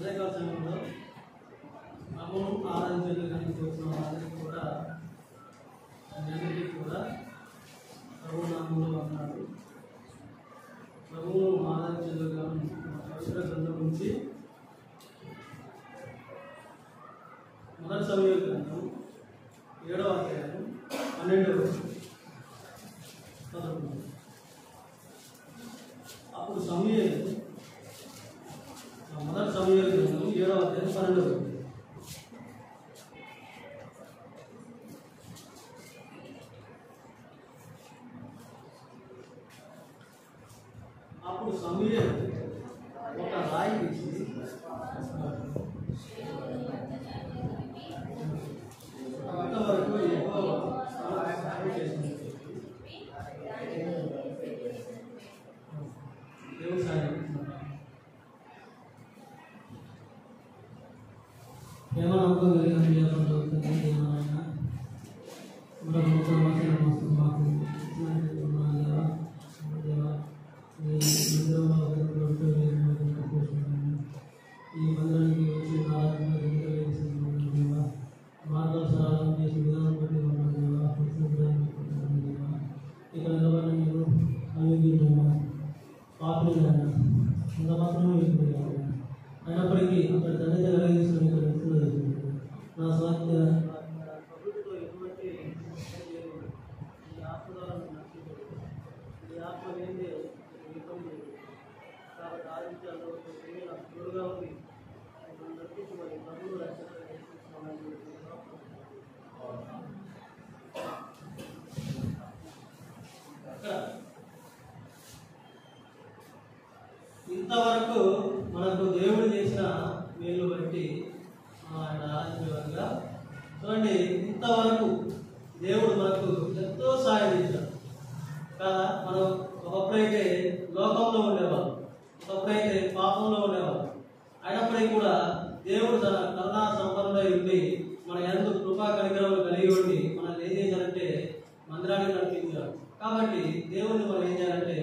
ఉదయకాల సమయంలో ప్రభువును ఆరాధించడానికి వచ్చిన వారికి కూడా అందరికీ కూడా ప్రభు నామంలో అన్నాడు. ప్రభువును ఆరాధించడానికి పవిత్ర గ్రంథం నుంచి మొదటి సమూయేలు గ్రంథం 7వ అధ్యాయం 12వ చదువుకుందాం. అప్పుడు సమూయేలు మొదటి సమూయేలు గ్రంథం 7వ అధ్యాయం 12వ. అప్పుడు సమూయేలు ఒక రాయి తీసి అంతవరకు యెహోవా సహాయం చేసింది. దేవుడు సహాయం ఏమనమ్మకం ఈ మందిరానికి వచ్చి మార్గోత్సవాలను చేసే విధానం బట్టి ఇక్కడ నిలబడిన నేను అయోగ్యుడైనా పాపులైనా ఇంత మాత్రమే అయినప్పటికీ అక్కడ తండ్రి దగ్గర నా స్వార్థ ప్రభుత్వంలో ఎటువంటి ఈ ఆత్మదాలను ఈ ఆత్మ లేని ఇబ్బంది కాబట్టి ఆదిత్యాలు నాకు తోడుగా ఉంది. నడిపించి మరి ప్రభువు రక్షణ ఇంతవరకు మనకు దేవుడు చేసిన మేలు బట్టి ఆయన ఆశీర్వాదంగా చూడండి. ఇంతవరకు దేవుడు మనకు ఎంతో సాయం చేశాడు కదా. మనం ఒకప్పుడైతే లోకంలో ఉండేవాళ్ళం, ఒకప్పుడైతే పాపంలో ఉండేవాళ్ళం. అయినప్పటికీ కూడా దేవుడు తన కరుణా సంపన్నుడై ఉండి మన ఎందు కృపా కనికరములు కలిగి ఉండి మనల్ని ఏం చేశారంటే మందిరానికి నడిపించాడు. కాబట్టి దేవుడిని మనం ఏం చేయాలంటే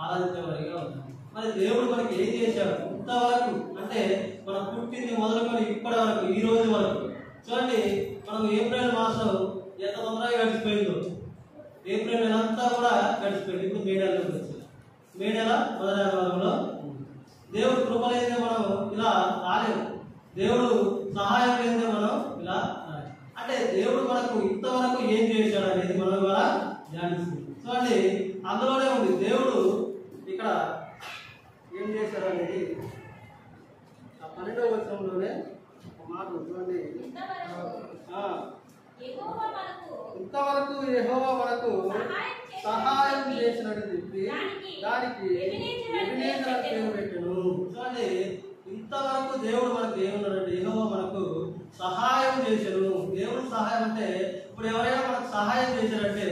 ఆరాధించేవారిగా ఉండాలి. మరి దేవుడు మనకి ఏం చేశాడు ఇంతవరకు అంటే మనం పుట్టింది మొదలుకొని ఇప్పటి వరకు ఈ రోజు వరకు చూడండి. మనం ఏప్రిల్ మాసం ఎంత తొందరగా గడిచిపోయిందో, ఏప్రిల్ నెల అంతా కూడా గడిచిపోయింది. ఇప్పుడు మే నెలలోకి వచ్చింది. మే నెల మొదటి వారంలో దేవుడు కృప లేదే మనం ఇలా రాలేము. దేవుడు సహాయం లేదే మనం ఇలా అంటే దేవుడు మనకు ఇంతవరకు ఏం చేశాడు అనేది మనం కూడా ధ్యానిస్తుంది. చూడండి అందులోనే ఉంది దేవుడు ఇక్కడ ఏం చేశాడు అనేది. ఆ 12వ వచనంలోనే మాట చూడండి. ఇంతవరకు యెహోవా మనకు సహాయం చేసినట్టు చెప్పి దానికి ఎబెనేజర్ పేరు పెట్టెను. చూడండి ఇంతవరకు దేవుడు మనకు ఏమన్నాడంటే యెహోవా మనకు సహాయం చేశాడు. దేవుడు సహాయం అంటే ఇప్పుడు ఎవరైనా మనకు సహాయం చేశారంటే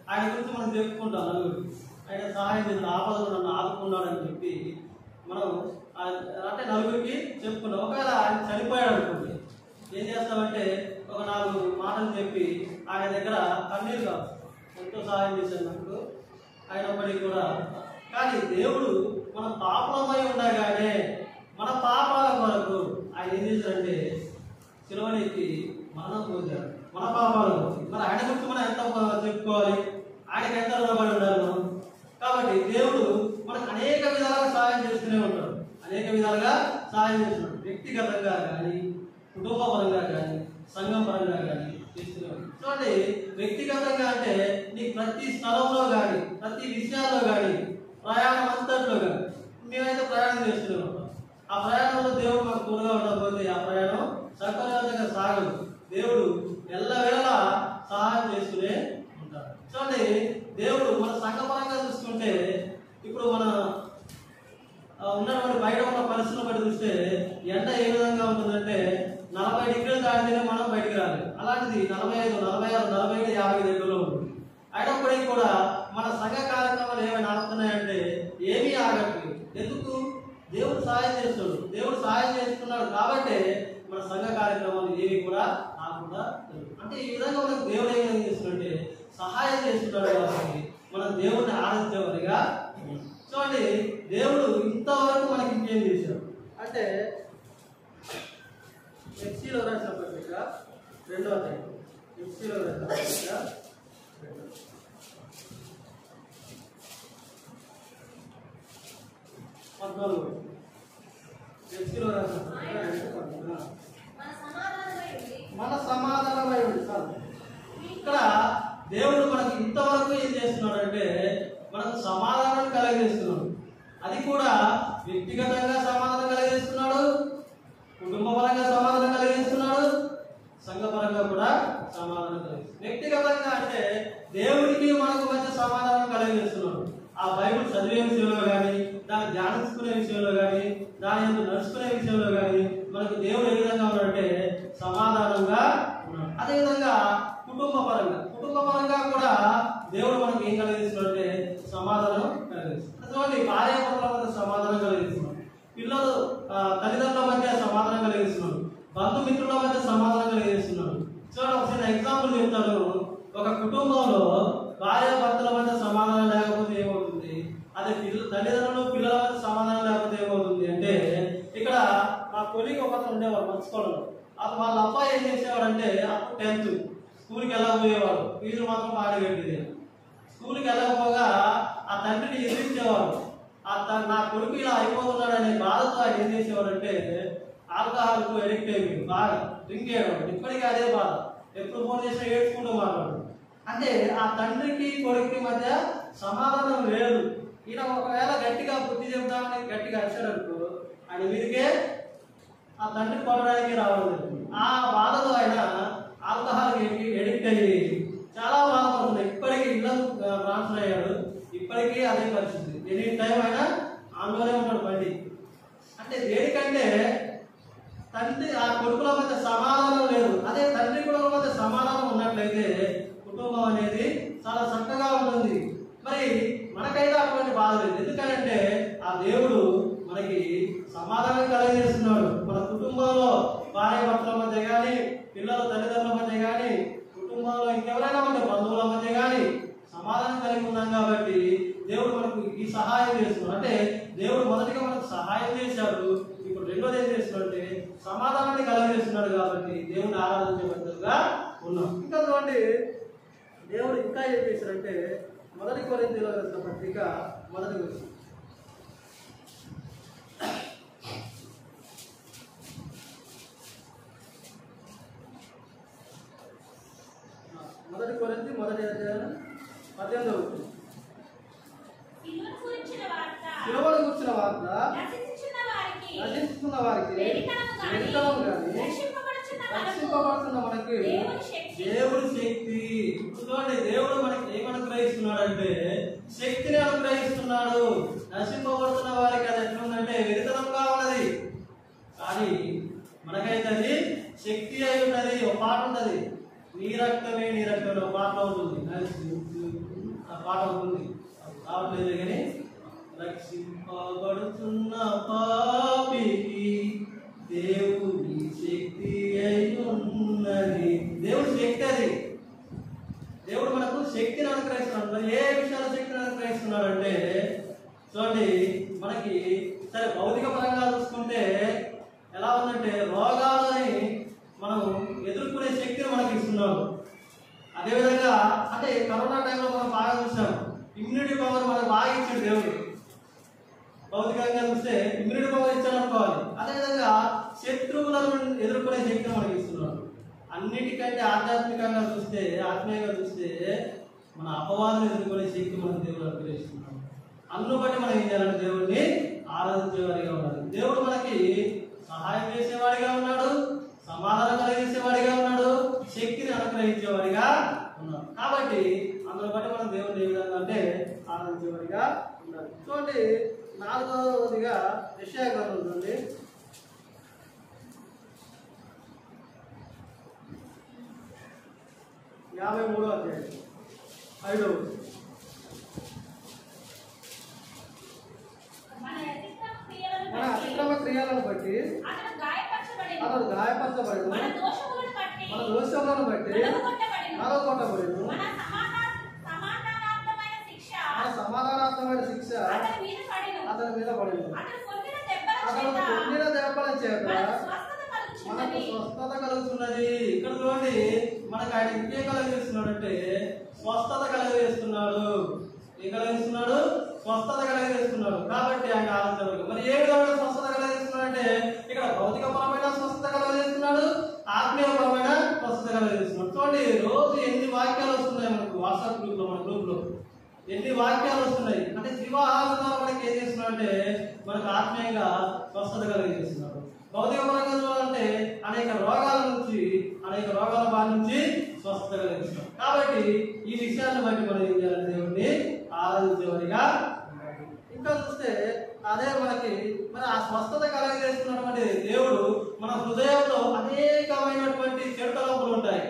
ఆయన గురించి మనం చెప్పుకుంటాం. నలుగురు ఆయన సహాయం చేసిన ఆపదలు నన్ను ఆదుకున్నాడని చెప్పి మనం అంటే నలుగురికి చెప్పుకున్నాం. ఒకవేళ ఆయన చనిపోయాడు అనుకోండి, ఏం చేస్తామంటే ఒక 4 మాటలు చెప్పి ఆయన దగ్గర కన్నీరు కాదు ఎంతో సహాయం చేసినందుకు అయినప్పటికీ కూడా. కానీ దేవుడు మన పాపలమై ఉండగానే మన పాపాల కొరకు ఆయన ఏం చేశారంటే శిలువనెక్కి మరణం పొందాడు మన పాపాల గురించి. మరి ఆయన గురించి మనం ఎంత చెప్పుకోవాలి, ఆయనకి ఎంత రుణపడి ఉండాలి మనం. కాబట్టి దేవుడు మనకు అనేక విధాలుగా సహాయం చేస్తూనే ఉంటాడు, అనేక విధాలుగా సహాయం చేస్తున్నాడు. వ్యక్తిగతంగా కానీ, కుటుంబ పరంగా కానీ, సంఘం పరంగా కానీ చేస్తూనే ఉంటాడు. చూడండి వ్యక్తిగతంగా అంటే నీకు ప్రతి స్థలంలో కానీ, ప్రతి విషయాల్లో కానీ, ప్రయాణం అంతట్లో కానీ మేమైతే ప్రయాణం చేస్తూనే ఉంటాం. ఆ ప్రయాణంలో దేవుడు మనకు తోడుగా ఉండకపోతే ఆ ప్రయాణం సకలంగా సాగదు. దేవుడు ఎల్లవేళలా సహాయం చేస్తూనే ఉంటాడు. చూడండి దేవుడు మన సంఘపరంగా చూసుకుంటే ఇప్పుడు మన ఉన్నటువంటి బయట ఉన్న పరిస్థితులను బట్టి చూస్తే ఎండ ఏ విధంగా ఉంటుందంటే 40 డిగ్రీలు దాటితేనే మనం బయటికి రాలేదు. అలాంటిది 45, 46, 47, 50 దగ్గరలో ఉంటుంది. అయినప్పటికీ కూడా మన సంఘ కార్యక్రమాలు ఏమైనా ఆగుతున్నాయంటే ఏమీ ఆగట్లేదు. ఎందుకు? దేవుడు సహాయం చేస్తున్నాడు. దేవుడు సహాయం చేస్తున్నాడు కాబట్టి మన సంఘ కార్యక్రమాలు ఏవి కూడా ఆకుండా అంటే ఈ విధంగా మనకు దేవుడు ఏం చేస్తున్నాడంటే సహాయం చేస్తున్నాడు. కాబట్టి మనం దేవుడిని ఆరాధించేవారిగా చూడండి. దేవుడు ఇంతవరకు మనకి ఇంకేం చేశాడు అంటే ఎఫ్సీలో రాసిన పత్రిక 2వ అధ్యాయం. ఎఫ్సీలో రాసిన పత్రిక 14. ఎఫ్సీలో రాసిన పత్రిక 2:14. మన సమాధానమై ఉంది చాలు. ఇక్కడ దేవుడు మనకి ఇంతవరకు ఏం చేస్తున్నాడు అంటే మనకు సమాధానం కలగజేస్తున్నాడు. అది కూడా వ్యక్తిగతంగా సమాధానం కలగజేస్తున్నాడు, కుటుంబపరంగా సమాధానం కలగజేస్తున్నాడు, సంఘపరంగా కూడా సమాధానం కలిగిస్తున్నాడు. వ్యక్తిగతంగా అంటే దేవుడికి మనకు మధ్య సమాధానం కలగజేస్తున్నాడు. ఆ బైబిల్ చదివే విషయంలో కానీ, దాన్ని ధ్యానించుకునే విషయంలో కానీ, దాని యొక్క నడుచుకునే విషయంలో కానీ మనకు దేవుడు ఏ విధంగా ఉన్నాడంటే సమాధానంగా ఉన్నాడు. అదేవిధంగా కుటుంబపరంగా కూడా దేవుడు మనకి ఏం కలిగిస్తున్నాడంటే సమాధానం కలిగిస్తున్నాడు. చూడండి, భార్యాభర్తల మధ్య సమాధానం కలిగిస్తున్నాడు, పిల్లలు తల్లిదండ్రుల మధ్య సమాధానం కలిగిస్తున్నాడు, బంధుమిత్రుల మధ్య సమాధానం కలిగిస్తున్నాడు. చూడండి, ఒకసారి ఎగ్జాంపుల్ చెప్తాను. ఒక కుటుంబంలో భార్యాభర్తల మధ్య సమాధానం లేకపోతే ఏమవుతుంది? అదే తల్లిదండ్రులు పిల్లల మధ్య సమాధానం లేకపోతే ఏమవుతుంది అంటే, ఇక్కడ మా కొలికి ఒకరు ఉండేవాడు మర్చిపోవడం. అప్పుడు వాళ్ళ అబ్బాయి ఏం చేసేవాడంటే అప్పుడు 10th స్కూల్కి వెళ్ళకపోయేవాడు, ఫీజులు మాత్రం బాగా కట్టేది. స్కూల్కి వెళ్ళకపోగా ఆ తండ్రిని ఎదిరించేవాడు. నా కొడుకు ఇలా అయిపోతున్నాడు అనే బాధతో ఆయన ఏం చేసేవాడంటే ఆల్కహాల్కు ఎడిక్ట్ అయిపోయింది, బాగా డ్రింక్ చేయడం. ఇప్పటికీ అదే బాధ, ఎప్పుడు ఫోన్ చేసినా ఏడ్చుకుంటూ మాట్లాడు. అంటే ఆ తండ్రికి కొడుకుకి మధ్య సమాధానం లేదు. ఈయన ఒకవేళ గట్టిగా బుద్ధి చెప్తామని గట్టిగా అరిచాడనుకో ఆయన మీదకే ఆ తండ్రి కొట్టడానికి రావడం. ఆ బాధతో ఆయన ఆల్కహాల్కి ఎడిక్ట్ అయ్యి చాలా బాధపడుతుంది. ఇప్పటికీ ఇళ్ళకు ట్రాన్స్ఫర్ అయ్యాడు, ఇప్పటికీ అదే పరిస్థితి. ఎనీ టైం ఆయన ఆందోళన ఉన్నాడు బండి. అంటే దేనికంటే తండ్రి ఆ కొడుకుల మధ్య సమాధానం లేదు. అదే తండ్రి కొడుకుల మధ్య సమాధానం ఉన్నట్లయితే కుటుంబం అనేది చాలా చక్కగా ఉంటుంది. మరి మనకైతే అటువంటి బాధ లేదు. ఎందుకంటే ఆ దేవుడు మనకి సమాధానం కలగజేస్తున్నాడు. మన కుటుంబంలో భార్యాభర్తల మధ్య కానీ, పిల్లల తల్లిదండ్రుల మధ్య కానీ, కుటుంబంలో ఇంకెవరైనా ఉంటే బంధువుల మధ్య కానీ సమాధానం కలిగి ఉన్నాం. కాబట్టి దేవుడు మనకు ఈ సహాయం చేస్తున్నాడు. అంటే దేవుడు మొదటిగా మనకు సహాయం చేశాడు, ఇప్పుడు రెండోది ఏం చేస్తున్నాడు అంటే సమాధానాన్ని కలగజేస్తున్నాడు. కాబట్టి దేవుడిని ఆరాధించేటట్టుగా ఉన్నాం. ఇంకా చూడండి, దేవుడు ఇంకా ఏం చేశాడంటే 1 కొరింథీయులకు రాసిన పత్రిక 1వ వచనం. 1 కొరింథీ 1వ అధ్యాయం 18వ వచనం. సిలువను గురించిన వార్త నశించుతున్న వారికి వెలితనం గాని రక్షింపబడుతున్న మనకి దేవుడి శక్తి. చూడండి, దేవుడు మనకి ఏమని అనుగ్రహిస్తున్నాడంటే శక్తిని అనుగ్రహిస్తున్నాడు. నశింపబడుతున్న వారికి అది ఎట్లుందంటే వెలితనంగా ఉన్నది, కానీ మనకైతే అది శక్తి అయి ఉన్నది. ఒక పాట ఉన్నది, నీ రక్తమే నీ రక్తమే, ఒక పాట ఉంటుంది. ఆ పాట ఉంటుంది రావట్లేదు కానీ, రక్షింపబడుతున్న పాపికి దేవుడి శక్తి అయి ఉన్నది. దేవుడి శక్తి అది. దేవుడు మనకు శక్తిని అనుగ్రహిస్తున్నాడు. ఏ విషయాల శక్తిని అనుగ్రహిస్తున్నాడు అంటే చూడండి, మనకి సరే భౌతిక పరంగా చూసుకుంటే ఎలా ఉందంటే రోగాలని మనం ఎదుర్కొనే శక్తిని మనకి ఇస్తున్నాడు. అదేవిధంగా అంటే కరోనా టైంలో మనం బాగా చూసాం, ఇమ్యూనిటీ పవర్ మనకు బాగా ఇచ్చాడు దేవుడు. భౌతికంగా చూస్తే ఇమ్యూనిటీ పవర్ ఇచ్చాడు అనుకోవాలి. అదేవిధంగా శత్రువులను ఎదుర్కొనే శక్తిని మనకి ఇస్తున్నాడు. అన్నిటికంటే ఆధ్యాత్మికంగా చూస్తే, ఆత్మీయంగా చూస్తే మన అపవాదులు ఎదుర్కొనే శక్తి మనకు దేవుడు అనుగ్రహిస్తున్నాడు. అందును బట్టి మనం ఏం చేయాలంటే దేవుడిని ఆరాధించేవాడిగా ఉండాలి. దేవుడు మనకి సహాయం చేసేవాడిగా ఉన్నాడు, సమాధానం కలిగించేవాడిగా ఉన్నాడు, శక్తిని అనుగ్రహించేవాడిగా ఉన్నాడు. కాబట్టి అందులో బట్టి మనం దేవుడిని ఏ విధంగా అంటే ఆరాధించేవాడిగా ఉండాలి. చూడండి, 4వదిగా యెషయా గ్రంథం ఉంటుంది. 53వ అధ్యాయం 5వ వచనం. మన అతిక్రమ క్రియలను బట్టి అతడు గాయపరచబడి మన దోషములను బట్టి నలగొట్టబడిను. మన సమాధానార్థమైన శిక్ష అతని మీద పడిను. అతను పొందిన దెబ్బల చేత మనకు స్వస్థత కలుగుతున్నది. ఇక్కడ చూడండి, మనకు ఆయన ఇంకేం కలుగజేస్తున్నాడు అంటే స్వస్థత కలుగజేస్తున్నాడు. ఏం కలుగజేస్తున్నాడు? స్వస్థత కలుగజేస్తున్నాడు. కాబట్టి ఆయన ఆలోచన మరి ఏ విధమైన స్వస్థత కలుగజేస్తున్నాడు అంటే ఇక్కడ భౌతికపరమైన స్వస్థత కలుగజేస్తున్నాడు, ఆత్మీయపరమైన స్వస్థత కలుగజేస్తున్నాడు. చూడండి, రోజు ఎన్ని వాక్యాలు వస్తున్నాయి మనకు వాట్సాప్ గ్రూప్ లో, మన గ్రూప్ లో ఎన్ని వాక్యాలు వస్తున్నాయి అంటే జీవాహారం ద్వారా మనకి ఏం చేస్తున్నాడు అంటే మనకు ఆత్మీయంగా స్వస్థత కలుగజేస్తున్నాడు. భౌతిక పరంగా అంటే అనేక రోగాల నుంచి, అనేక రోగాల బారి నుంచి స్వస్థత కలుగజేస్తున్నాడు. కాబట్టి ఈ విషయాన్ని బట్టి మనం ఏం చేయాలి? దేవుడిని ఆరాధించేవారిగా. ఇంకా చూస్తే అదే మనకి మరి ఆ స్వస్థత కలుగజేస్తున్నటువంటి దేవుడు మన హృదయంలో అనేకమైనటువంటి చెడు తలంపులు ఉంటాయి.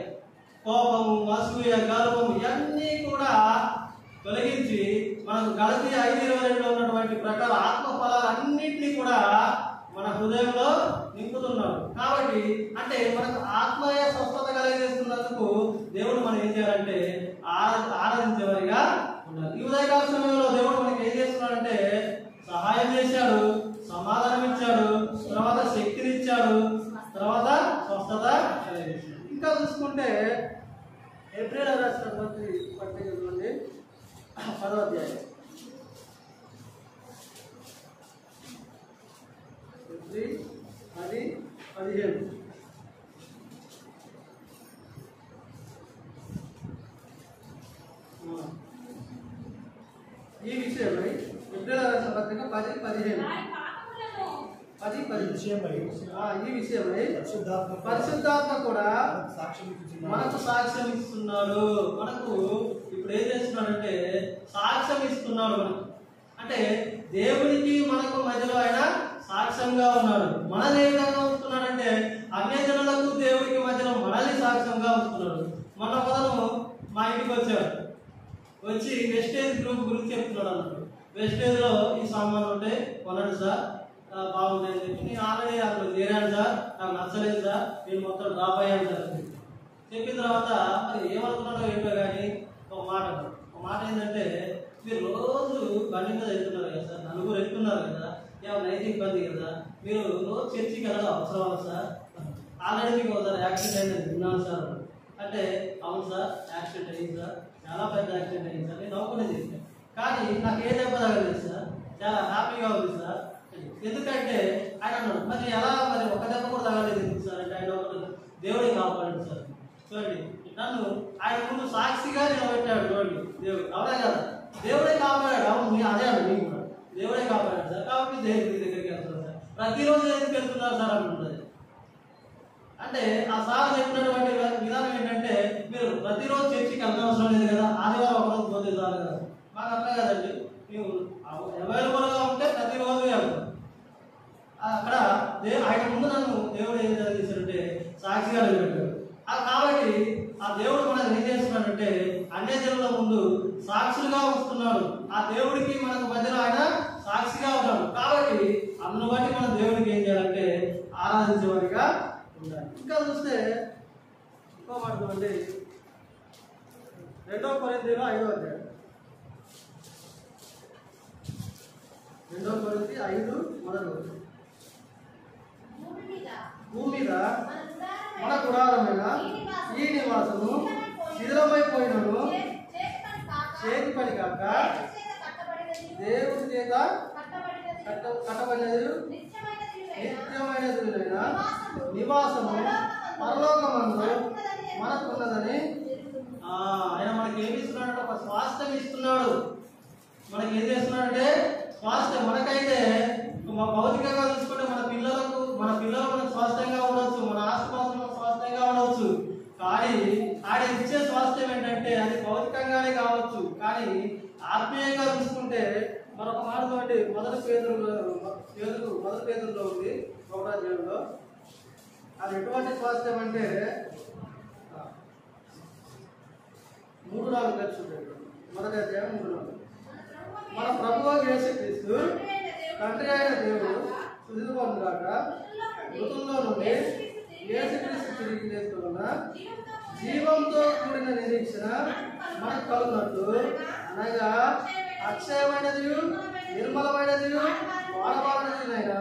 కోపము, అసూయ, గర్వము ఇవన్నీ కూడా తొలగించి మనకు గలతీ 5:22 ఉన్నటువంటి ప్రకారం ఆత్మ ఫలాలన్నింటినీ కూడా మన హృదయంలో నింపుతున్నాడు. కాబట్టి అంటే మనకు ఆత్మీయ స్వస్థత కలుగజేస్తున్నందుకు దేవుడు మనం ఏం చేయాలంటే ఆరాధించేవారిగా ఉండాలి. ఈ ఉదయకాల సమయంలో దేవుడు మనకి ఏం చేస్తున్నాడంటే సహాయం చేశాడు, సమాధానం ఇచ్చాడు, తర్వాత శక్తిని ఇచ్చాడు, తర్వాత స్వస్థత కలిగించాడు. ఇంకా చూసుకుంటే ఏప్రిల్ రాసినటువంటి పత్రిక చూడండి, 10వ అధ్యాయం. ఏప్రిల్ 10:17. ఈ విషయమై ఏప్రిల్ రాసిన పత్రిక 10:17. ఈ విషయమై పరిశుద్ధాత్మ కూడా మనకు సాక్ష్యం ఇస్తున్నాడు. మనకు ఇప్పుడు ఏం చేస్తున్నాడంటే సాక్ష్యం ఇస్తున్నాడు మనకు. అంటే దేవునికి మనకు మధ్యలో ఆయన సాక్ష్యంగా ఉన్నాడు. మనల్ని ఏ విధంగా ఉంటున్నాడంటే అన్యజనులకు దేవుడికి మధ్యలో మనల్ని సాక్ష్యంగా ఉంటున్నాడు. మన మొదలు మా ఇంటికి వచ్చాడు, వచ్చి వెస్టేజ్ గ్రూప్ గురించి చెప్తున్నాడు అన్నాడు. వెస్టేజ్ లో ఈ సామాన్లు ఉంటే కొనడు సార్, బాగుంటాయని చెప్పి నేను ఆల్రెడీ అక్కడ చేరాను సార్, నాకు నచ్చలేదు సార్, నేను మొత్తం డ్రాప్ అయ్యాను సార్ అని చెప్పిన తర్వాత మరి ఏమనుకున్నాడో ఏంటో కానీ ఒక మాట ఏంటంటే మీరు రోజు బండి మీద వెళ్తున్నారు కదా సార్, నలుగురు వెళ్తున్నారు కదా, ఏమైనా నైతిక ఇబ్బంది కదా, మీరు రోజు చర్చికి వెళ్ళడం అవసరం సార్, ఆల్రెడీ మీకు ఒకసారి యాక్సిడెంట్ అయింది విన్నాను సార్ అంటే అవును సార్ యాక్సిడెంట్ అయింది సార్, చాలా పెద్ద యాక్సిడెంట్ అయింది సార్, నేను నవ్వుకునేది చేశాను. కానీ నాకు ఏ దెబ్బ తగలేదు సార్, చాలా హ్యాపీగా ఉంది సార్. ఎందుకంటే ఆయన అన్నాడు మరి ఎలా, మరి ఒక దెబ్బ కూడా తగలేదు ఎందుకు సార్ అంటే ఆయన ఒక దేవుడే కాపాడాడు సార్. చూడండి, నన్ను ఆయన ముందు సాక్షిగా నిలబెట్టాడు. చూడండి, దేవుడు అవునా కదా, దేవుడే కాపాడాడు. అవును, అదే అండి, మీకు కూడా దేవుడే కాపాడాడు సార్. కాబట్టి దేవుడి దగ్గరికి వెళ్తున్నారు సార్, ప్రతిరోజు ఎందుకు వెళ్తున్నారు సార్ అంటున్నది. అంటే ఆ సార్ చెప్పినటువంటి విధానం ఏంటంటే మీరు ప్రతిరోజు చర్చికి వెళ్ళవసరం లేదు కదా, ఆదివారం ఒకరోజు పోతే చాలు కదా. మాకు అట్లా కదండి, మేము అవైలబుల్గా ఉంటే ప్రతిరోజు వెళ్తాం. అక్కడ ఆయన ముందు నన్ను దేవుడు ఏం చేశాడంటే సాక్షిగా నిలబెట్టాడు. కాబట్టి ఆ దేవుడు మనకు ఏం చేస్తున్నాడంటే అన్యజనుల ముందు సాక్షులుగా వస్తున్నాడు. ఆ దేవుడికి మనకు మధ్యలో ఆయన సాక్షిగా ఉన్నాడు. కాబట్టి అందును బట్టి మనం దేవుడికి ఏం చేయాలంటే ఆరాధించేవాడిగా ఉండాలి. ఇంకా చూస్తే ఇంకో మాట చూడండి, 2 కొరింథీయులు 5వ అధ్యాయం. 2 కొరింథీయులు 5:1. భూమి మీద మన గుడారమైన ఈ నివాసము శిథిలమైపోయినను చేతి పని కాక దేవుడి చేత కట్టబడినది నిత్యమైనది నివాసము పరలోకమందు మనకున్నదని ఆయన మనకి ఏమి ఇస్తున్నాడంటే ఒక స్వాస్థ్యం ఇస్తున్నాడు. మనకి ఏం చేస్తున్నాడంటే స్వాస్థ్యం. మనకైతే భౌతికంగా చూసుకుంటే మన పిల్లలు మనకు స్వాస్థ్యంగా ఉండవచ్చు, మన ఆస్తిపాస్తులు స్వాస్థ్యంగా ఉండవచ్చు. కానీ ఆయన ఇచ్చే స్వాస్థ్యం ఏంటంటే అది భౌతికంగానే కావచ్చు. కానీ ఆత్మీయంగా చూసుకుంటే మరొక మాట చూడండి, మొదటి పేతురులో ఉంది 1వ అధ్యాయంలో. అది ఎటువంటి స్వాస్థ్యం అంటే 3:4 చూడండి. మొదటి అధ్యాయం 3:4. మన ప్రభువు యేసుక్రీస్తు తండ్రి అయిన దేవుడు సుధులు పొందుగాక మృతుల్లో నుండి యేసుక్రీస్తు తిరిగి లేస్తున్న జీవంతో కూడిన నిరీక్షణ మనకు కలుగునట్టు, అనగా అక్షయమైనది నిర్మలమైనది వాడబారినదైన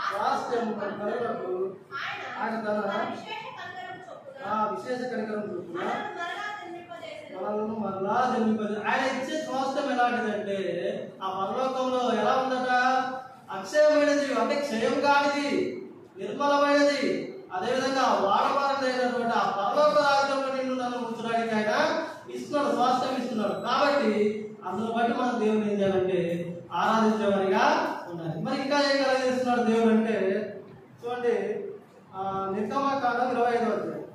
స్వాస్థ్యం మనకు కలుగునట్టు ఆయన తన విశేష కనికరం చొప్పున మనల్ని మరలా జన్మింపజేశాడు. ఆయన ఇచ్చే స్వాస్థ్యం ఎలాంటిదంటే ఆ పరలోకంలో ఎలా ఉందట? అక్షయమైనది, అంటే క్షయం కానిది, నిర్మలమైనది, అదేవిధంగా వాడబారదైనటువంటి ఆ పరలోక రాజ్యంలో నిన్ను నన్ను ఉంచడానికి ఆయన ఇస్తున్నాడు, స్వాస్థ్యం ఇస్తున్నాడు. కాబట్టి అందులో బట్టి మనం దేవుని ఏం చేయాలంటే ఆరాధించేవారిగా ఉండాలి. మరి ఇంకా ఏం కలిగిస్తున్నాడు దేవుడు అంటే చూడండి, నిర్గమకాండం 25వ అధ్యాయం.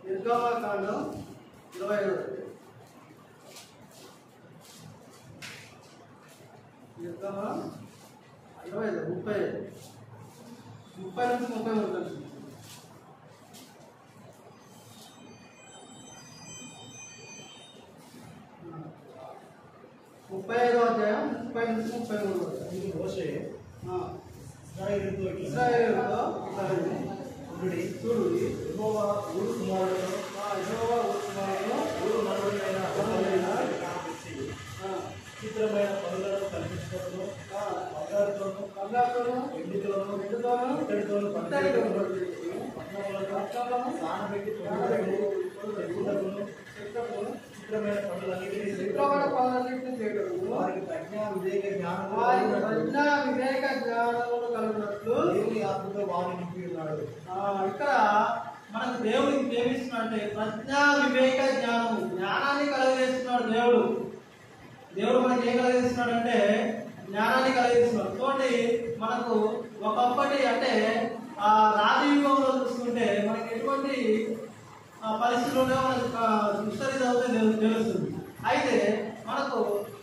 నిర్గమకాండం 25వ అధ్యాయం. నిర్గమ 25 30 నుంచి 30 ఉంటుంది. 35వ అధ్యాయం 30 నుంచి 33. మోషే ఇశ్రాయేలుతో చూడు, యెహోవా ఊరు కుమారులను ఊరు మనవడైన విచిత్రమైన పనులను కల్పించడంలో బంగారుతోనూ వెండితోనూ ఇత్తడితోనూ పట్టణములను నానబెట్టి చిత్రమైన పనులన్నింటినీ చేయడం వారికి ప్రజ్ఞా వివేక జ్ఞానములు కలుగునట్లు దేవుని ఆత్మతో వారిని నింపి ఉన్నాడు. ఇక్కడ మనకు దేవుడు ఏమిస్తున్నాడంటే ప్రజ్ఞా వివేక జ్ఞానాన్ని కలుగజేస్తున్నాడు. దేవుడు మనకి ఏం కలుగజేస్తున్నాడు అంటే జ్ఞానాన్ని కలుగజేస్తున్నాడు. చూడండి, మనకు ఒకప్పటి అంటే ఆ రాజయుగంలో చూసుకుంటే మనకి ఎటువంటి పరిస్థితుల్లో మనకు హిస్టరీ చదివితే తెలుస్తుంది. అయితే మనకు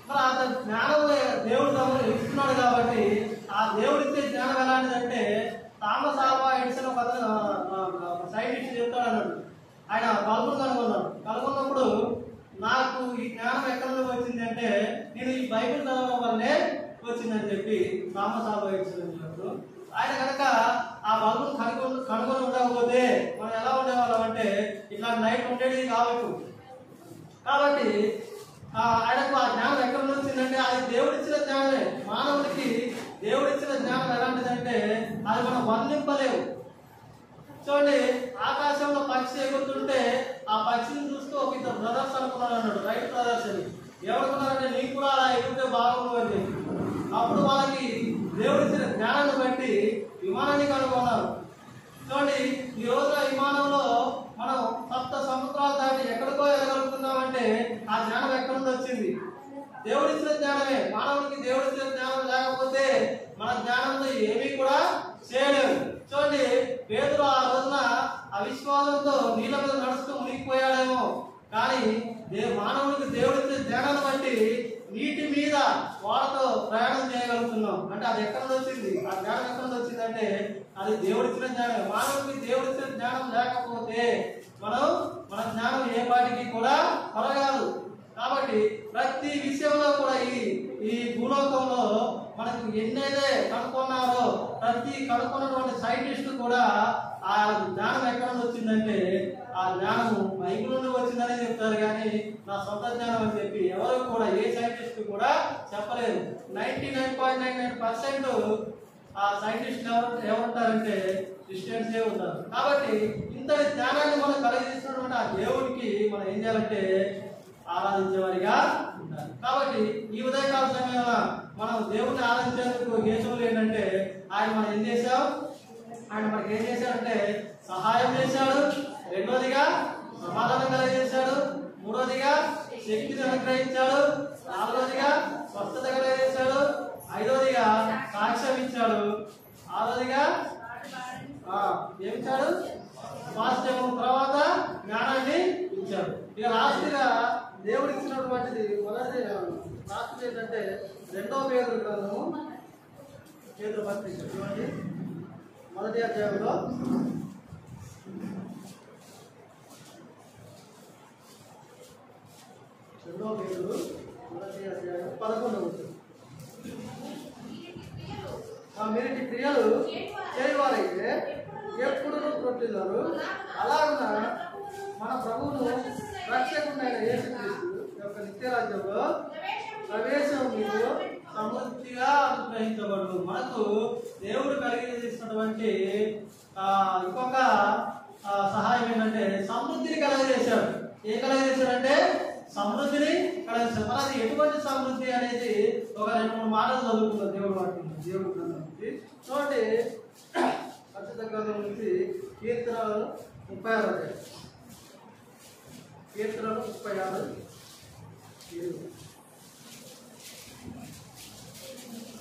మరి అంత జ్ఞానం దేవుడు ఇస్తున్నాడు కాబట్టి ఆ దేవుడు ఇచ్చే జ్ఞానం ఎలాంటిదంటే థామస్ ఆల్వా ఎడిసన్ ఒక సైంటిస్ట్ చెప్తాడు అన్నాడు. ఆయన బల్బును కనుగొన్నప్పుడు నాకు ఈ జ్ఞానం ఎక్కడ నుంచి వచ్చింది అంటే నేను ఈ బైబిల్ చదవడం వల్లే వచ్చిందని చెప్పి థామస్ ఆల్వా ఎడిసన్ చెప్పినప్పుడు ఆయన కనుక ఆ బల్బును కనుగొని ఉండకపోతే మనం ఎలా ఉండేవాళ్ళం అంటే ఇట్లా నైట్ ఉండేది కావచ్చు. కాబట్టి ఆయనకు ఆ జ్ఞానం ఎక్కడ నుంచి వచ్చిందంటే అది దేవుడిచ్చిన జ్ఞానమే. మానవుడికి దేవుడిచ్చిన జ్ఞానం ఎలాంటిదంటే అది మనం వర్ణింపలేము. చూడండి, ఆకాశంలో పక్షి ఎగురుతుంటే ఆ పక్షిని చూస్తూ ఒక ఇద్దరు బ్రదర్స్ అనుకున్నారు అన్నాడు, రైట్ బ్రదర్స్ అని. ఎవరుకున్నారంటే నీకు కూడా అలా ఎగిరితే బాగుండు అని చెప్పి అప్పుడు వాళ్ళకి దేవుడిచ్చిన జ్ఞానాన్ని బట్టి విమానాన్ని కనుగొన్నారు. చూడండి, ఈ రోజున విమానంలో మనం 7 సముద్రాలు దాటి ఎక్కడికో వెళ్ళగలుగుతున్నామంటే ఆ జ్ఞానం ఎక్కడి నుంచి వచ్చింది? దేవుడిచ్చిన జ్ఞానమే. మానవుడికి దేవుడిచ్చిన జ్ఞానం లేకపోతే మన జ్ఞానంతో ఏమీ కూడా చేయలేము. చూడండి, పేతురు ఆ రోజున అవిశ్వాసంతో నీళ్ళ మీద నడుస్తూ మునిగిపోయాడేమో, కానీ మానవుడికి దేవుడిచ్చిన జ్ఞానాన్ని బట్టి నీటి మీద వాళ్ళతో ప్రయాణం చేయగలుగుతున్నాం. అంటే అది ఎక్కడ నుంచి వచ్చింది? ఆ జ్ఞానం ఎక్కడ నుంచి వచ్చిందంటే అది దేవుడిచ్చిన జ్ఞానం. మానవుడికి దేవుడిచ్చిన జ్ఞానం లేకపోతే మన జ్ఞానం ఏ పాటికి కూడా కొరగాదు. కాబట్టి ప్రతి విషయంలో కూడా ఈ భూలోకంలో మనకు ఎన్నైతే కనుక్కున్నారో ప్రతి కనుక్కున్నటువంటి సైంటిస్ట్ కూడా ఆ జ్ఞానం ఎక్కడ నుంచి వచ్చిందంటే ఆ జ్ఞానము బైబిల్ నుండి వచ్చిందనే చెప్తారు, కానీ నా సొంత జ్ఞానం అని చెప్పి ఎవరు కూడా ఏ సైంటిస్ట్ కూడా చెప్పలేదు. 99.99% ఆ సైంటిస్ట్ ఏమంటారంటే క్రిస్టియన్సే ఉంటారు. కాబట్టి ఇంతటి జ్ఞానాన్ని మనం కలిగిస్తున్నటువంటి ఆ దేవుడికి మనం ఏం చేయాలంటే ఆరాధించేవారిగా ఉండాలి. కాబట్టి ఈ ఉదయకాల సమయంలో మనం దేవుడిని ఆరాధించేందుకు హేతువులు ఏంటంటే ఆయన మనం ఏం చేశాం? ఆయన మనకి ఏం చేశాడంటే సహాయం చేశాడు, రెండోదిగా సమాధానం కలిగజేశాడు, మూడోదిగా శక్తిని అనుగ్రహించాడు, నాలుగోదిగా స్వస్థత కలిగజేశాడు, ఐదోదిగా సాక్ష్యం ఇచ్చాడు, ఆరోదిగా ఏమిచ్చాడు? స్వాస్థ్యము, తర్వాత జ్ఞానాన్ని ఇచ్చాడు. ఇక లాస్ట్గా దేవుడు ఇచ్చినటువంటిది మొదటి లాస్ట్ ఏంటంటే 2వ పేతురు గ్రంథము పేతురు పత్రిక చూడండి, 1వ అధ్యాయంలో 2వ పేతురు 1వ అధ్యాయం 11వ వచనం. మీరిటి క్రియలు చేయవారైతే ఎప్పుడు ప్రొట్టిదారు అలాగున మన ప్రభువును రక్షకుడైన యేసుక్రీస్తు యొక్క నిత్యరాజ్యంలో ప్రవేశం మీకు సమృద్ధిగా అనుగ్రహించబడు. మనకు దేవుడు కలిగజేసినటువంటి ఇంకొక సహాయం ఏంటంటే సమృద్ధిని కలగజేశాడు. ఏ కలగజేశాడంటే సమృద్ధిని కలగజేశాడు. మరి అది ఎటువంటి సమృద్ధి అనేది ఒక 2-3 మాటలు చదువుకున్నాం దేవుడు వాటిని. దేవుడు గ్రంథం నుంచి చూడండి, పరిశుద్ధ గ్రంథం నుంచి కీర్తనలు 36 కీర్తనలు 36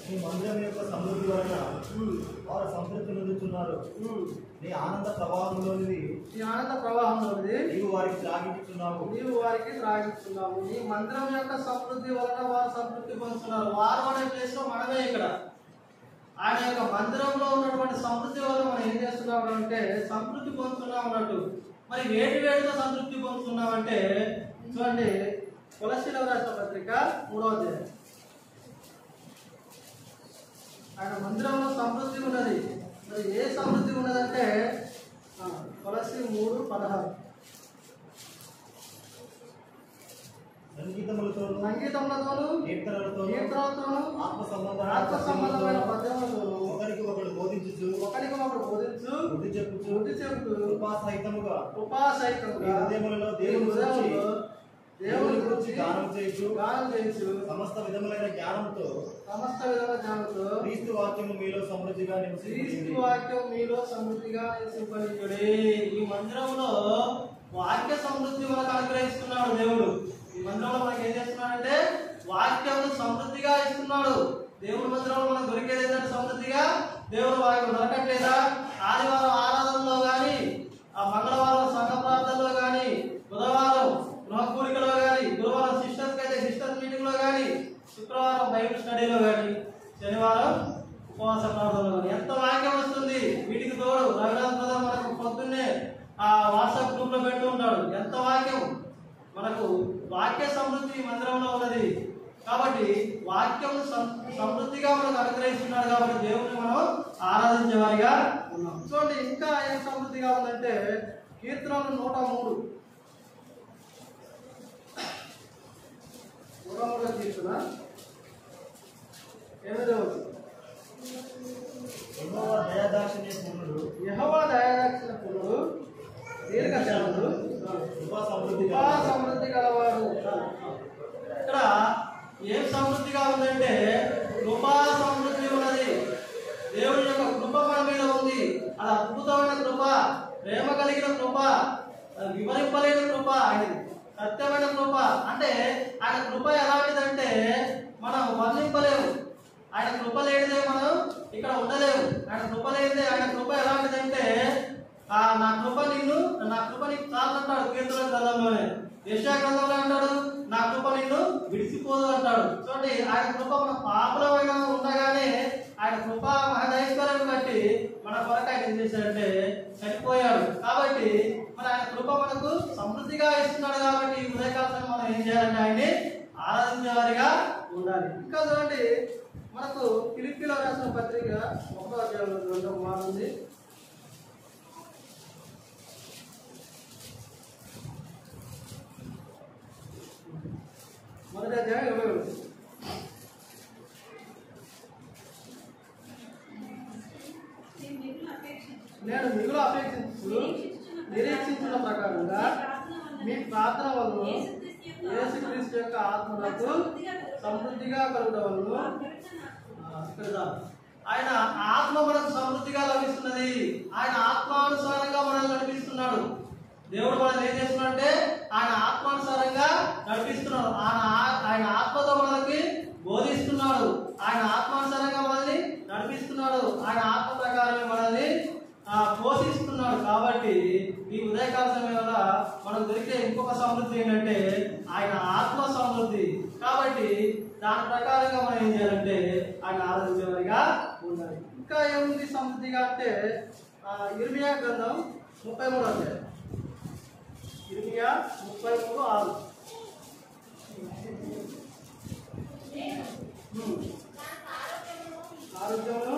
నీ మందిరం యొక్క సమృద్ధి వలన వారు సంతృప్తి పొందుతున్నారు. నీ ఆనంద ప్రవాహంలోనిది నీవు వారికి త్రాగించుతున్నావు. నీ మందిరం యొక్క సమృద్ధి వలన వారు సంతృప్తి పొందుతున్నారు. వారు అనే ప్లేస్ లో మనమే ఇక్కడ. ఆయన యొక్క మందిరంలో ఉన్నటువంటి సమృద్ధి వల్ల మనం ఏం చేస్తున్నాం అంటే సంతృప్తి పొందుతున్నాం అన్నట్టు. మరి వేడితో సంతృప్తి పొందుతున్నాం అంటే చూడండి, కొలస్సీలకు రాసిన పత్రిక 3వ అధ్యాయం. ఆయన మందిరంలో సమృద్ధి ఉన్నది. మరి ఏ సమృద్ధి ఉన్నదంటే కొలస్సీ 3:16 సంగీతములతోను కీర్తనలతోను ఆత్మ సంబంధమైన పద్యములతోను ఒకరికి ఒకడు బోధించు బుద్ధి చెప్పుచు కృపాసహితముగా హృదయములలో దేవుని గురించి గానం చేయించు సమస్త విధములైన జ్ఞానంతో క్రీస్తు వాక్యము మీలో సమృద్ధిగా నివసింపనియుడే. ఈ మందిరంలో వాక్య సమృద్ధి మనకు అనుగ్రహిస్తున్నాడు దేవుడు. ఈ మందిరంలో మనకి ఏం చేస్తున్నాడంటే వాక్యం సమృద్ధిగా ఇస్తున్నాడు. దేవుడి మందిరంలో మనకు దొరికేది ఏంటంటే సమృద్ధిగా దేవుడు వాక్యం దొరకట్లేదా? ఆదివారం ఆరాధనలో కానీ, మంగళవారం సంఘ ప్రార్థనలో కానీ, బుధవారం గృహ కూడికలో కానీ, గురువారం సిస్టర్స్ అయితే సిస్టర్స్ మీటింగ్ లో కానీ, శుక్రవారం బైబిల్ స్టడీలో కానీ, శనివారం ఉపవాస ప్రార్థనలో కానీ ఎంత వాక్యం వస్తుంది. వీటికి తోడు రఘునాథ్ బ్రదర్ మనకు పొద్దున్నే వాట్సాప్ గ్రూప్ లో పెడుతూ ఉంటాడు. ఎంత వాక్యం, మనకు వాక్య సమృద్ధి మందిరంలో ఉన్నది. కాబట్టి వాక్యం సమృద్ధిగా మనకు అనుగ్రహిస్తున్నాడు. కాబట్టి దేవుడిని మనం ఆరాధించే వారిగా ఉన్నాం. చూడండి, ఇంకా ఏం సమృద్ధిగా ఉందంటే కీర్తనలు 103 కీర్తన 8వ యెహోవా దయాదాక్షిణ్య పూర్ణుడు దీర్ఘశాంతుడు కృపా సమృద్ధి గలవాడు. ఇక్కడ ఏం సమృద్ధిగా ఉందంటే కృపా సమృద్ధి ఉన్నది. దేవుని యొక్క కృప మన మీద ఉంది. అది అద్భుతమైన కృప, ప్రేమ కలిగిన కృప, వివరింపలేని కృప, ఆయనది సత్యమైన కృప. అంటే ఆయన కృప ఎలాంటిదంటే మనం వర్ణింపలేము. ఆయన కృప లేనిదే మనం ఇక్కడ ఉండలేము. ఆయన కృప లేనిదే ఆయన కృప ఎలాంటిదంటే నా కృప నీకు చాలంటాడు కీర్తన గ్రంథంలోనే. యెషయా గ్రంథంలో అంటాడు నా కృప నిన్ను విడిచిపోదు అంటాడు. చూడండి, ఆయన కృప మన పాపలమైన ఉండగానే ఆయన కృప మహదైశ్వర్యాన్ని బట్టి మన కొరకు ఆయన ఏం చేశాడంటే చనిపోయాడు. కాబట్టి మన ఆయన కృప మనకు సమృద్ధిగా ఇస్తున్నాడు. కాబట్టి ఈ ఉదయకాలం మనం ఏం చేయాలంటే ఆయన్ని ఆరాధించే వారిగా ఉండాలి. ఇంకా చూడండి, మనకు ఫిలిప్పీలో రాసిన పత్రిక 1వ అధ్యాయంలో 2వ మాట ఉంది. మొదటి అధ్యాయం 21. నేను మిగులు అపేక్షించు నిరీక్షించిన ప్రకారంగా మీ ప్రార్థన వల్ల యేసుక్రీస్తు యొక్క ఆత్మలకు సమృద్ధిగా కలుగుదవలను. ఆయన ఆత్మ మనకు సమృద్ధిగా లభిస్తున్నది. ఆయన ఆత్మానుసారంగా మనల్ని నడిపిస్తున్నాడు. దేవుడు మనల్ని ఏం చేస్తున్నాడంటే ఆయన ఆత్మానుసారంగా నడిపిస్తున్నాడు. ఆయన ఆత్మతో మనకి బోధిస్తున్నాడు. ఆయన ఆత్మానుసారంగా మనల్ని నడిపిస్తున్నాడు. ఆయన ఆత్మ ప్రకారమే మనల్ని పోషిస్తున్నాడు. కాబట్టి ఈ ఉదయకాల సమయంలో మనకు దొరికే ఇంకొక సమృద్ధి ఏంటంటే ఆయన ఆత్మ సమృద్ధి. కాబట్టి దాని ప్రకారంగా మనం ఏం చేయాలంటే ఆయన ఆరాధించేవారిగా ఉండాలి. ఇంకా ఏముంది సమృద్ధిగా అంటే ఇర్మియా గ్రంథం 33వ అధ్యాయం. ఇర్మియా 33:6. ఆరోగ్యమును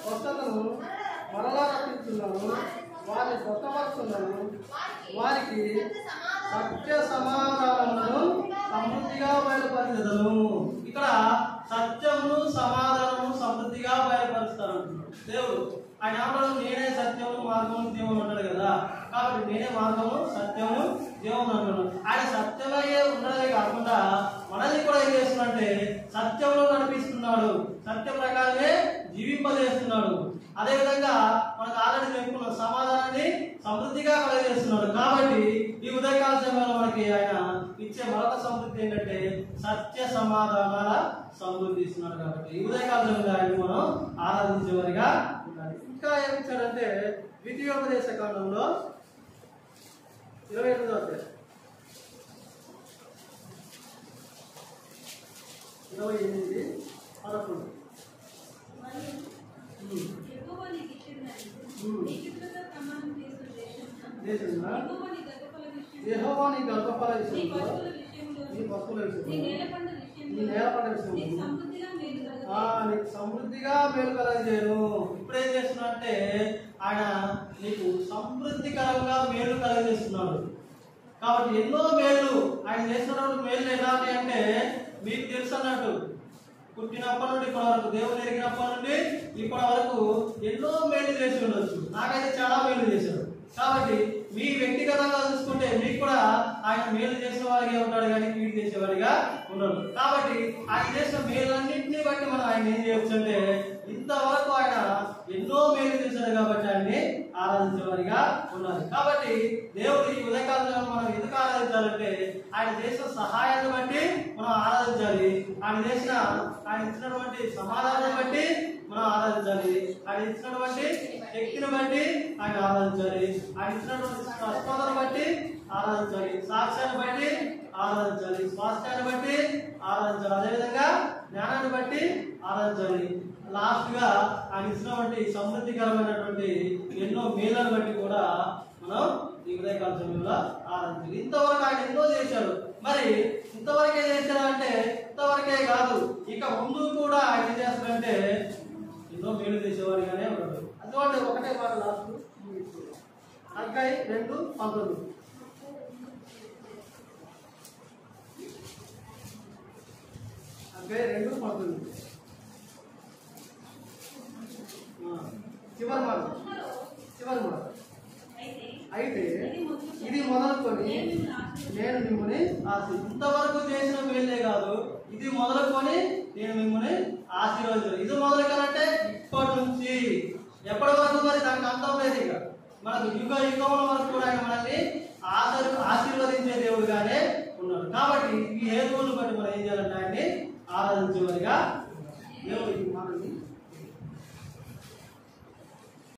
స్వస్థతను మరలా రప్పిస్తున్నాను, వారిని స్వస్థపరుస్తున్నాను, వారికి సత్య సమాధానములను సమృద్ధిగా బయలుపరచదను. ఇక్కడ సత్యమును సమాధానము సమృద్ధిగా బయలుపరుస్తాను దేవుడు. ఆయన ఏమన్నాడు? నేనే సత్యము మార్గము జీవము అన్నాడు కదా. కాబట్టి నేనే మార్గము సత్యము జీవము అంటున్నాడు. ఆయన సత్యమయ్యే ఉండడమే కాకుండా మనల్ని కూడా ఏం చేస్తున్నాడంటే సత్యంలో నడిపిస్తున్నాడు, సత్య ప్రకారమే జీవింపజేస్తున్నాడు. అదేవిధంగా మనకు ఆల్రెడీ చెప్పుకున్న సమాధానాన్ని సమృద్ధిగా కలగజేస్తున్నాడు. కాబట్టి ఈ ఉదయకాల సమయంలో మనకి ఆయన ఇచ్చే మరొక సమృద్ధి ఏంటంటే సత్య సమాధానాల సమృద్ధి ఇస్తున్నాడు. కాబట్టి ఈ ఉదయకాల సమయంలో ఆయన మనం ఆరాధించేవారిగా ఉండాలి. ఇంకా ఏమి ఇచ్చాడంటే ద్వితీయోపదేశ కాండంలో 28వ అధ్యాయం 28:11 యెహోవా నీ గర్భఫల విషయంలో నీ పశువుల విషయంలో నీ నేలపంట విషయంలో నీకు సమృద్ధిగా మేలు కలగజేయను. ఇప్పుడేం చేస్తున్నా అంటే ఆయన నీకు సమృద్ధికరంగా మేలు కలగజేస్తున్నాడు. కాబట్టి ఎన్నో మేలు ఆయన చేస్తున్నటువంటి మేలు ఎలాంటి అంటే మీకు తెలుసు అన్నట్టు పుట్టినప్పటి నుండి ఇప్పటి వరకు దేవుని ఎరిగినప్పటి నుండి ఇప్పటి వరకు ఎన్నో మేలు చేసి ఉండొచ్చు. నాకైతే చాలా మేలు చేశాడు. కాబట్టి మీ వ్యక్తిగతంగా చూసుకుంటే మీకు కూడా ఆయన మేలు చేసేవాడిగా ఉంటాడు కానీ కీడు చేసేవాడిగా ఉండడు. కాబట్టి ఆయన చేసిన మేలన్నింటినీ బట్టి మనం ఆయన ఏం చేయొచ్చు అంటే ఇంతవరకు ఆయన ఎన్నో మేలు చేశాడు కాబట్టి ఆయన్ని ఆరాధించేవారిగా ఉన్నారు. కాబట్టి దేవుడి ఉదయకాలంలో మనం ఎందుకు ఆరాధించాలంటే ఆయన చేసిన సహాయాన్ని బట్టి మనం ఆరాధించాలి. ఆయన ఇచ్చినటువంటి సమాధానాన్ని బట్టి మనం ఆరాధించాలి. ఆయన ఇచ్చినటువంటి శక్తిని బట్టి ఆయన ఆరాధించాలి. ఆయన ఇచ్చినటువంటి స్పష్టతను బట్టి ఆరాధించాలి. సాక్ష్యాన్ని బట్టి ఆరాధించాలి. స్వాస్థ్యాన్ని బట్టి ఆరాధించాలి. అదేవిధంగా జ్ఞానాన్ని బట్టి ఆరాధించాలి. లాస్ట్ గా ఆయన ఇచ్చినటువంటి సమృద్ధికరమైనటువంటి ఎన్నో మేలను బట్టి కూడా మనం ఈ ఉదయకాల సమయంలో ఆరాధించాలి. ఇంతవరకు ఆయన ఎన్నో చేశాడు. మరి ఇంతవరకే చేశాడంటే ఇంతవరకే కాదు, ఇక ముందు కూడా ఆయన ఏం చేస్తాడంటే ఎన్నో మేలు చేసేవాడిగానే ఉన్నాడు. అందువల్ల ఒకటే మాట లాస్ట్ హగ్గై 2:19 హగ్గై 2:19 చివరి మాట అయితే ఇది మొదలుకొని నేను మిమ్మల్ని ఇంతవరకు చేసిన మేలే కాదు, ఇది మొదలుకొని నేను మిమ్మల్ని ఆశీర్వదించాను. ఇది మొదలుకనంటే ఇప్పటి నుంచి ఎప్పటి వరకు మరి దానికి అంతం లేదు. ఇక మనకు యుగముల వరకు కూడా ఆయన మనల్ని ఆశీర్వదించే దేవుడుగానే ఉన్నాడు. కాబట్టి ఈ హేతువులను బట్టి మనం ఏం చేయాలంటే ఆయన్ని ఆరాధించేవారిగా దేవుడికి మనల్ని